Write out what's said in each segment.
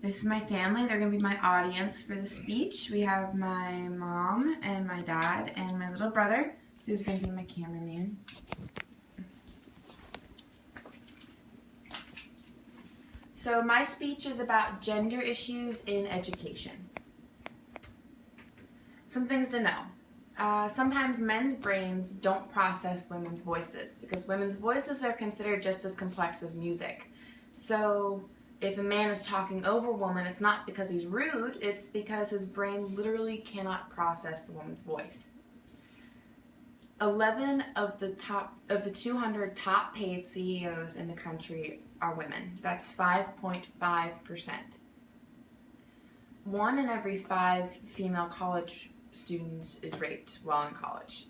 This is my family. They're going to be my audience for the speech. We have my mom and my dad and my little brother, who's going to be my cameraman. So my speech is about gender issues in education. Some things to know. Sometimes men's brains don't process women's voices because women's voices are considered just as complex as music. So if a man is talking over a woman, it's not because he's rude, it's because his brain literally cannot process the woman's voice. 11 of the 200 top paid CEOs in the country are women. That's 5.5%. 1 in every 5 female college students is raped while in college.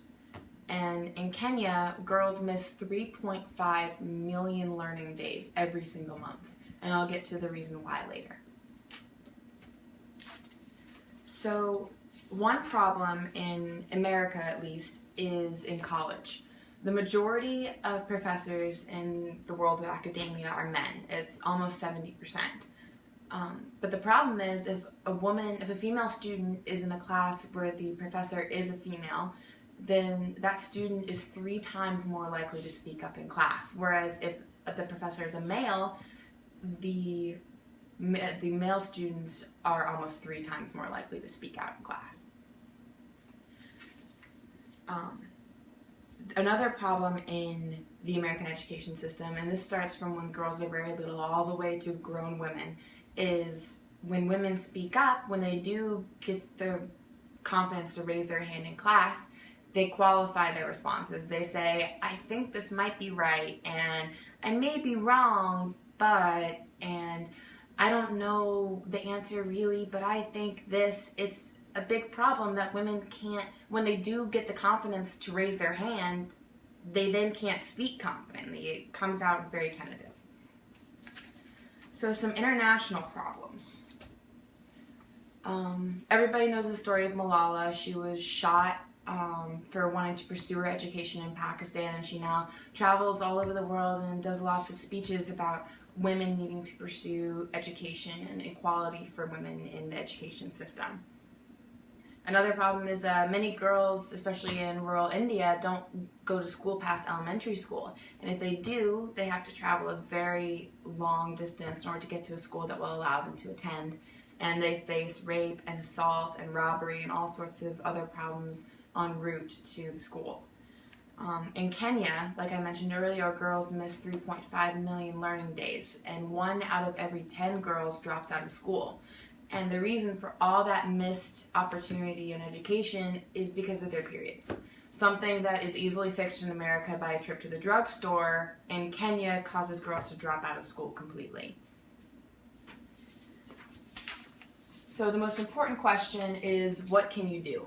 And in Kenya, girls miss 3.5 million learning days every single month. And I'll get to the reason why later. So one problem in America, at least, is in college. The majority of professors in the world of academia are men. It's almost 70%. But the problem is if a female student is in a class where the professor is a female, then that student is 3 times more likely to speak up in class. Whereas if the professor is a male, the male students are almost 3 times more likely to speak out in class. Another problem in the American education system, and this starts from when girls are very little all the way to grown women, is when women speak up, when they do get the confidence to raise their hand in class, they qualify their responses. They say, I think this might be right, and I may be wrong, but, and I don't know the answer really, but I think this. It's a big problem that women can't, when they do get the confidence to raise their hand, they then can't speak confidently. It comes out very tentative. So some international problems. Everybody knows the story of Malala. She was shot for wanting to pursue her education in Pakistan, and she now travels all over the world and does lots of speeches about women needing to pursue education and equality for women in the education system. Another problem is many girls, especially in rural India, don't go to school past elementary school. And if they do, they have to travel a very long distance in order to get to a school that will allow them to attend. And they face rape and assault and robbery and all sorts of other problems en route to the school. In Kenya, like I mentioned earlier, girls miss 3.5 million learning days, and 1 out of every 10 girls drops out of school. And the reason for all that missed opportunity in education is because of their periods. Something that is easily fixed in America by a trip to the drugstore, in Kenya causes girls to drop out of school completely. So the most important question is, what can you do?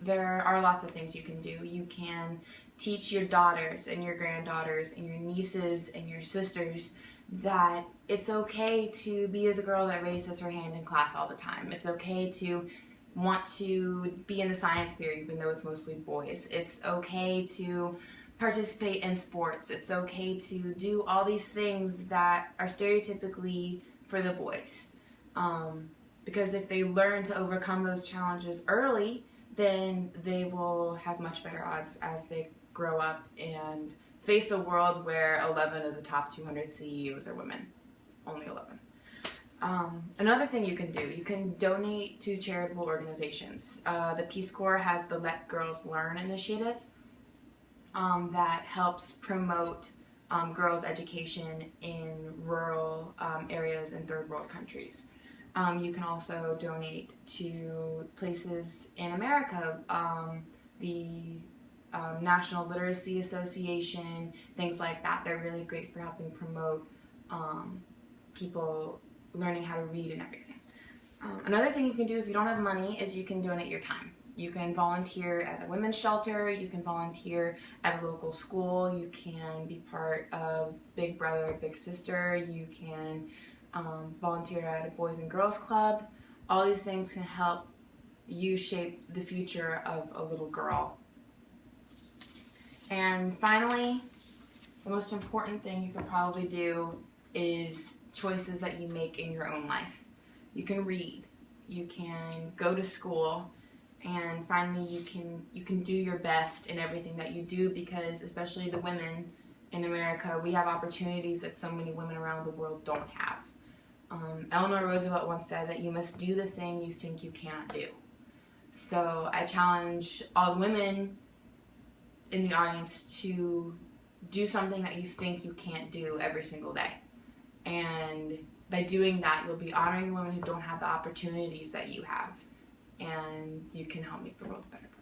There are lots of things you can do. You can teach your daughters and your granddaughters and your nieces and your sisters that it's okay to be the girl that raises her hand in class all the time. It's okay to want to be in the science fair even though it's mostly boys. It's okay to participate in sports. It's okay to do all these things that are stereotypically for the boys. Because if they learn to overcome those challenges early, then they will have much better odds as they grow up and face a world where 11 of the top 200 CEOs are women. Only 11. Another thing you can do, you can donate to charitable organizations. The Peace Corps has the Let Girls Learn initiative that helps promote girls' education in rural areas in third world countries. You can also donate to places in America, the National Literacy Association, things like that. They're really great for helping promote people learning how to read and everything. Another thing you can do if you don't have money is you can donate your time. You can volunteer at a women's shelter, you can volunteer at a local school, you can be part of Big Brother, Big Sister, you can volunteer at a Boys and Girls Club. All these things can help you shape the future of a little girl. And finally, the most important thing you can probably do is choices that you make in your own life. You can read. You can go to school. And finally, you can do your best in everything that you do, because especially the women in America, we have opportunities that so many women around the world don't have. Eleanor Roosevelt once said that you must do the thing you think you cannot do. So I challenge all the women in the audience to do something that you think you can't do every single day. And by doing that, you'll be honoring women who don't have the opportunities that you have. And you can help make the world a better place.